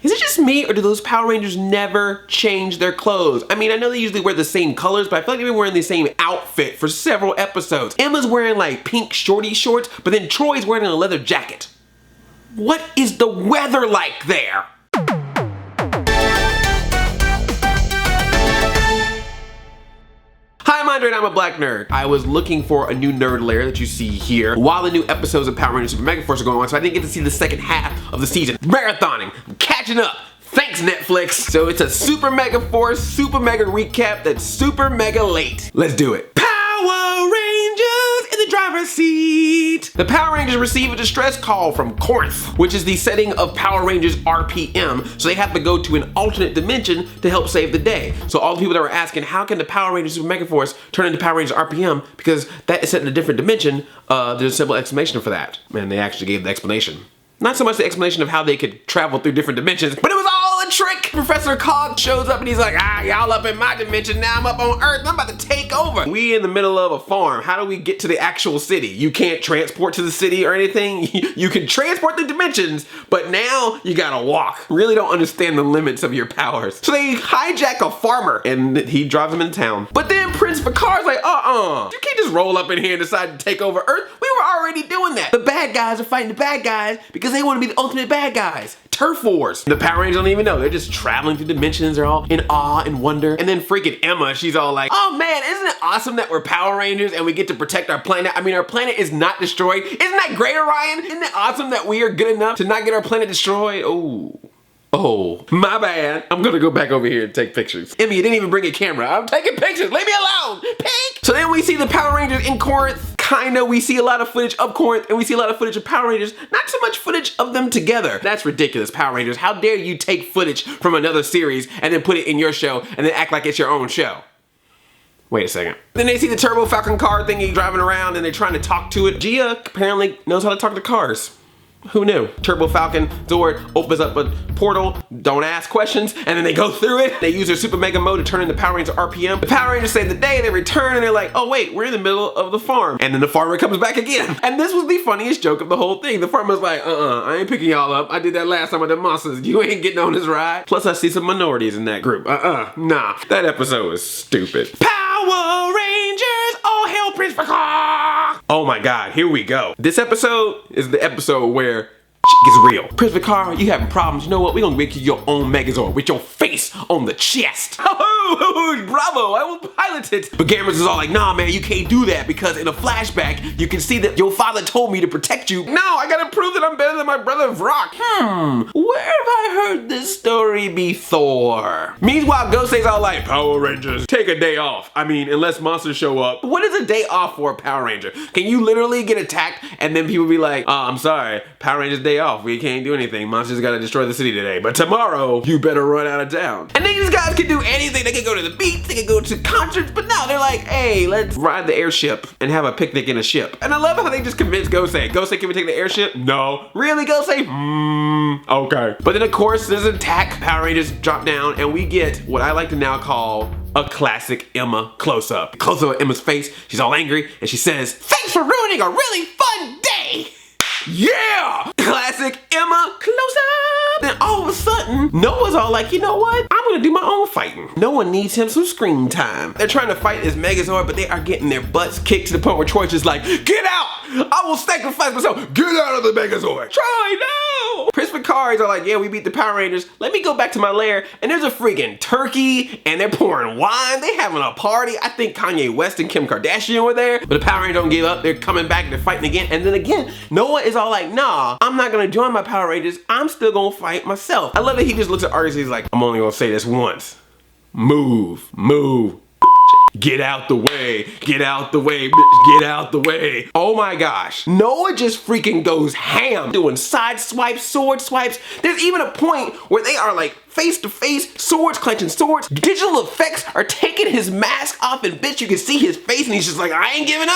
Is it just me, or do those Power Rangers never change their clothes? I mean, I know they usually wear the same colors, but I feel like they've been wearing the same outfit for several episodes. Emma's wearing like pink shorty shorts, but then Troy's wearing a leather jacket. What is the weather like there? Hi, I'm Andre and I'm a black nerd. I was looking for a new nerd lair that you see here while the new episodes of Power Rangers Super Megaforce are going on, so I didn't get to see the second half of the season. Marathoning, I'm catching up. Thanks, Netflix. So it's a Super Megaforce, Super Mega recap that's super mega late. Let's do it. Power Rangers in the driver's seat. The Power Rangers receive a distress call from Corinth, which is the setting of Power Rangers RPM, so they have to go to an alternate dimension to help save the day. So all the people that were asking, how can the Power Rangers Super Megaforce turn into Power Rangers RPM? Because that is set in a different dimension, there's a simple explanation for that. And they actually gave the explanation. Not so much the explanation of how they could travel through different dimensions, but it was all a trick. Professor Cog shows up and he's like, y'all up in my dimension, now I'm up on Earth, I'm about to take over. We in the middle of a farm. How do we get to the actual city? You can't transport to the city or anything. You can transport the dimensions, but now you gotta walk. Really don't understand the limits of your powers. So they hijack a farmer and he drives them in town. But then Prince Vekar's like, you can't just roll up in here and decide to take over Earth. We were already doing that. The bad guys are fighting the bad guys because they want to be the ultimate bad guys. Turf wars. The Power Rangers don't even know. They're just traveling through dimensions. They're all in awe and wonder. And then freaking Emma, she's all like, oh man, isn't it awesome that we're Power Rangers and we get to protect our planet? I mean, our planet is not destroyed. Isn't that great, Orion? Isn't it awesome that we are good enough to not get our planet destroyed? Oh, my bad. I'm gonna go back over here and take pictures. Emmy, you didn't even bring a camera. I'm taking pictures. Leave me alone. Pink. So then we see the Power Rangers in Corinth. Kinda, we see a lot of footage of Corinth and we see a lot of footage of Power Rangers. Not so much footage of them together. That's ridiculous, Power Rangers. How dare you take footage from another series and then put it in your show and then act like it's your own show? Wait a second. Then they see the Turbo Falcon car thingy driving around and they're trying to talk to it. Gia apparently knows how to talk to cars. Who knew? Turbo Falcon Zord opens up a portal, don't ask questions, and then they go through it. They use their Super Mega Mode to turn into Power Rangers RPM. The Power Rangers save the day, they return, and they're like, oh wait, we're in the middle of the farm. And then the farmer comes back again. And this was the funniest joke of the whole thing. The farmer's like, I ain't picking y'all up. I did that last time with the monsters. You ain't getting on this ride. Plus I see some minorities in that group. Nah. That episode was stupid. Power Rangers, all hail Prince Vekar! Oh my god, here we go. This episode is the episode where shit gets real. Prince Vekar, you having problems. You know what? We're gonna make you your own Megazord with your face on the chest. Bravo, I will pilot it. But Gamers is all like, nah man, you can't do that because in a flashback, you can see that your father told me to protect you. No, I gotta prove that I'm better than my brother Rock. Where have I heard this story before? Meanwhile, Ghost's all like, Power Rangers, take a day off. I mean, unless monsters show up. What is a day off for a Power Ranger? Can you literally get attacked and then people be like, I'm sorry, Power Rangers day off. We can't do anything. Monsters gotta destroy the city today. But tomorrow, you better run out of town. And these guys can do anything. They can go to the beach, they can go to concerts, but now they're like, hey, let's ride the airship and have a picnic in a ship. And I love how they just convinced Gosei. Gosei, can we take the airship? No. Really, Gosei? Okay. But then of course, there's an attack. Power Rangers drop down and we get what I like to now call a classic Emma close-up. Close-up of Emma's face. She's all angry and she says, thanks for ruining a really fun day. Yeah! Classic Emma close-up! Then all of a sudden, Noah's all like, you know what? I'm gonna do my own fighting. Noah needs him some screen time. They're trying to fight this Megazord, but they are getting their butts kicked to the point where Troy's just like, get out! I will sacrifice myself. Get out of the Megazord. Troy, no! Prince Vekar are like, yeah, we beat the Power Rangers. Let me go back to my lair. And there's a freaking turkey, and they're pouring wine. They having a party. I think Kanye West and Kim Kardashian were there. But the Power Rangers don't give up. They're coming back. They're fighting again. And then again, Noah is all like, nah, I'm not gonna join my Power Rangers. I'm still gonna fight myself. I love that he just looks at Argus and he's like, I'm only gonna say this once. Move. Get out the way, get out the way, bitch, get out the way. Oh my gosh. Noah just freaking goes ham, doing side swipes, sword swipes. There's even a point where they are like face to face, swords clenching swords. Digital effects are taking his mask off and bitch, you can see his face and he's just like, I ain't giving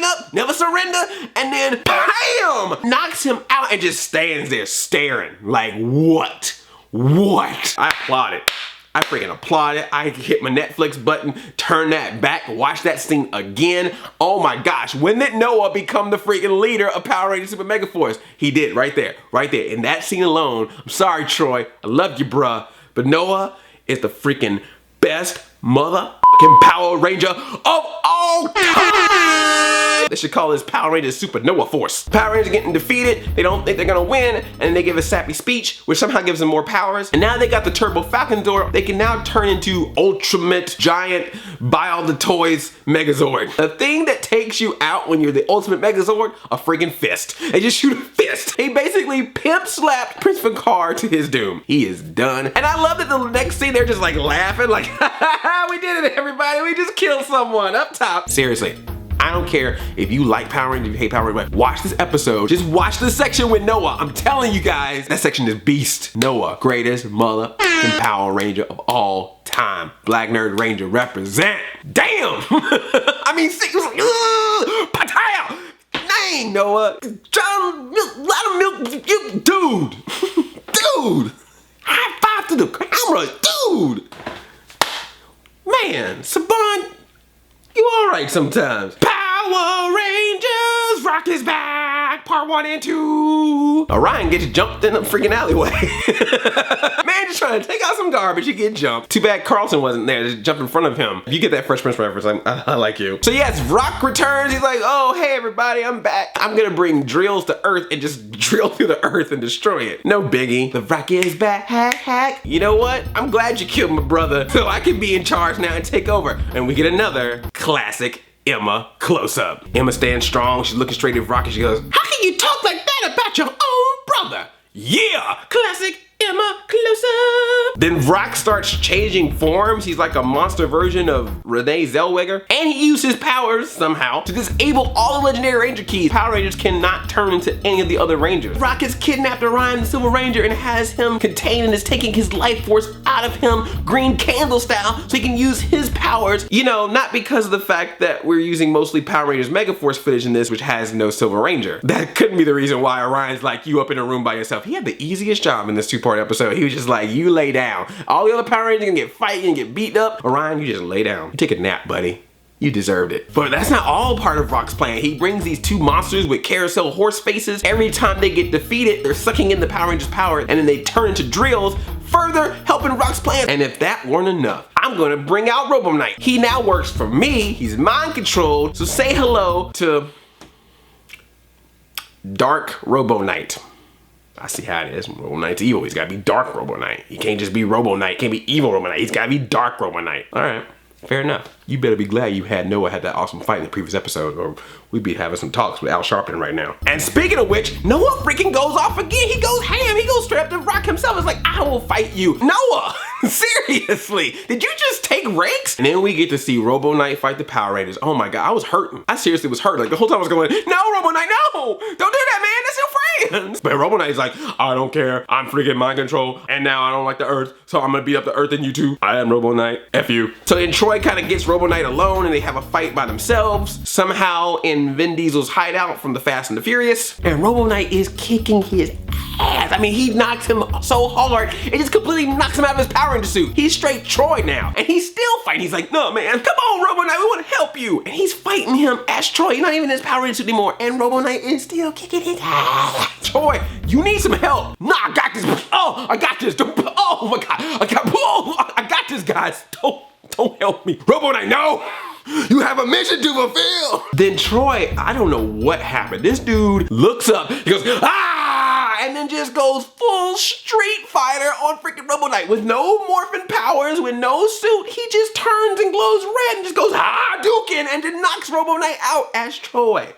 up, never surrender. And then BAM! Knocks him out and just stands there staring like, what? I applaud it. I freaking applaud it. I hit my Netflix button, turn that back, watch that scene again. Oh my gosh, when did Noah become the freaking leader of Power Rangers Super Megaforce? He did, right there. In that scene alone. I'm sorry, Troy, I love you, bruh, but Noah is the freaking best motherfucking Power Ranger of all time. They should call this Power Rangers Super Noah Force. Power Rangers getting defeated, they don't think they're gonna win, and they give a sappy speech, which somehow gives them more powers. And now they got the Turbo Falcon door, they can now turn into ultimate, giant, buy all the toys Megazord. The thing that takes you out when you're the ultimate Megazord, a freaking fist. They just shoot a fist. He basically pimp slapped Prince Vekar to his doom. He is done. And I love that the next scene they're just like laughing, like, we did it, everybody. We just killed someone up top. Seriously, I don't care if you like Power Rangers, if you hate Power Rangers, watch this episode. Just watch the section with Noah. I'm telling you guys, that section is beast. Noah, greatest motherfucking Power Ranger of all time. Black Nerd Ranger represent. Damn! I mean, Pattaya! Dang, Noah. John, lot of milk, dude. Dude. High five to the camera, dude. Man, Saban, you alright sometimes. Power Rangers, Rock is back, part 1 and 2. Orion gets jumped in the freaking alleyway. Man, just trying to take out some garbage, he get jumped. Too bad Carlton wasn't there, just jump in front of him. If you get that Fresh Prince reference, I like you. So yes, Rock returns, he's like, oh, hey everybody, I'm back. I'm gonna bring drills to Earth and just drill through the Earth and destroy it. No biggie, the Rock is back, hack. You know what? I'm glad you killed my brother, so I can be in charge now and take over. And we get another classic Emma close-up. Emma stands strong, she's looking straight at Rock and she goes, how can you talk like that about your own brother? Yeah, classic Emma close-up. Then Rock starts changing forms. He's like a monster version of Renee Zellweger. And he uses powers somehow to disable all the legendary Ranger keys. Power Rangers cannot turn into any of the other Rangers. Rock has kidnapped Orion the Silver Ranger and has him contained and is taking his life force out of him, green candle style, so he can use his powers. You know, not because of the fact that we're using mostly Power Rangers Megaforce footage in this, which has no Silver Ranger. That couldn't be the reason why Orion's like, you up in a room by yourself. He had the easiest job in this two-part episode. He was just like, you lay down. All the other Power Rangers can get fighting and get beat up. Orion, you just lay down. You take a nap, buddy. You deserved it. But that's not all part of Rock's plan. He brings these two monsters with carousel horse faces. Every time they get defeated, they're sucking in the Power Rangers' power and then they turn into drills, further helping Rock's plan. And if that weren't enough, I'm gonna bring out Robo Knight. He now works for me. He's mind controlled. So say hello to Dark Robo Knight. I see how it is. Robo Knight's evil. He's gotta be Dark Robo Knight. He can't just be Robo Knight. He can't be evil Robo Knight. He's gotta be Dark Robo Knight. All right, fair enough. You better be glad you had Noah had that awesome fight in the previous episode, or we'd be having some talks with Al Sharpton right now. And speaking of which, Noah freaking goes off again. He goes ham. He goes straight up to Rock himself. It's like, I will fight you. Noah, seriously, did you just take ranks? And then we get to see Robo Knight fight the Power Rangers. Oh my God, I was hurting. I seriously was hurting. Like the whole time I was going, no, Robo Knight, no, don't do that, man. That's your friends. But Robo Knight's like, I don't care. I'm freaking mind control. And now I don't like the Earth, so I'm gonna beat up the Earth and you too. I am Robo Knight. F you. So then Troy kind of gets Robo Knight alone and they have a fight by themselves, somehow in Vin Diesel's hideout from the Fast and the Furious. And Robo Knight is kicking his ass. I mean, he knocks him so hard, it just completely knocks him out of his Power Ranger suit. He's straight Troy now. And he's still fighting. He's like, no, man, come on, Robo Knight, we want to help you. And he's fighting him as Troy. He's not even in his Power Ranger suit anymore. And Robo Knight is still kicking his ass. Troy, you need some help. Nah, I got this. Oh, I got this. Oh my God. I got this, guys. Don't help me. Robo Knight, no. You have a mission to fulfill. Then Troy, I don't know what happened. This dude looks up, he goes, ah, and then just goes full Street Fighter on freaking Robo Knight with no morphin powers, with no suit. He just turns and glows red and just goes, Hadouken, and then knocks Robo Knight out as Troy.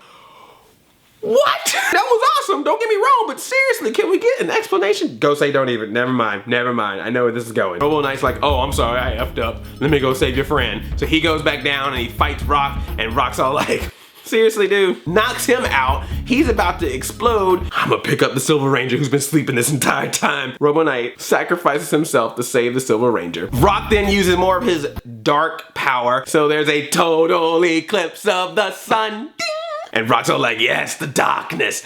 What? That was awesome, don't get me wrong, but seriously, can we get an explanation? Go say don't even, never mind. I know where this is going. Robo Knight's like, oh, I'm sorry, I effed up. Let me go save your friend. So he goes back down and he fights Rock, and Rock's all like, seriously, dude, knocks him out. He's about to explode. I'm gonna pick up the Silver Ranger who's been sleeping this entire time. Robo Knight sacrifices himself to save the Silver Ranger. Rock then uses more of his dark power. So there's a total eclipse of the sun. Ding! And Rock's all like, yes, the darkness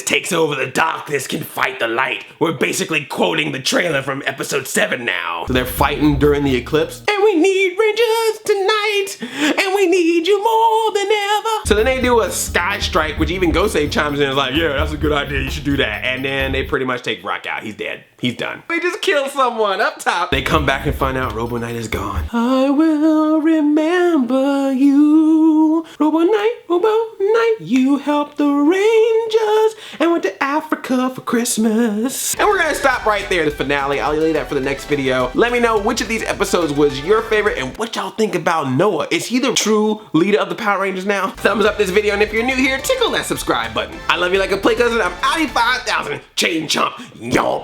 takes over, the darkness can fight the light. We're basically quoting the trailer from episode 7 now. So they're fighting during the eclipse, and we need Rangers tonight, and we need you more than ever. So then they do a sky strike, which even Gosei chimes in and is like, yeah, that's a good idea, you should do that. And then they pretty much take Rock out. He's dead. He's done. They just killed someone up top. They come back and find out Robo Knight is gone. I will remember you. Robo Knight, you helped the Rangers and went to Africa for Christmas. And we're gonna stop right there, the finale. I'll leave that for the next video. Let me know which of these episodes was your favorite and what y'all think about Noah. Is he the true leader of the Power Rangers now? Thumbs up this video, and if you're new here, tickle that subscribe button. I love you like a play cousin. I'm Audi 5000, chain chomp, y'all.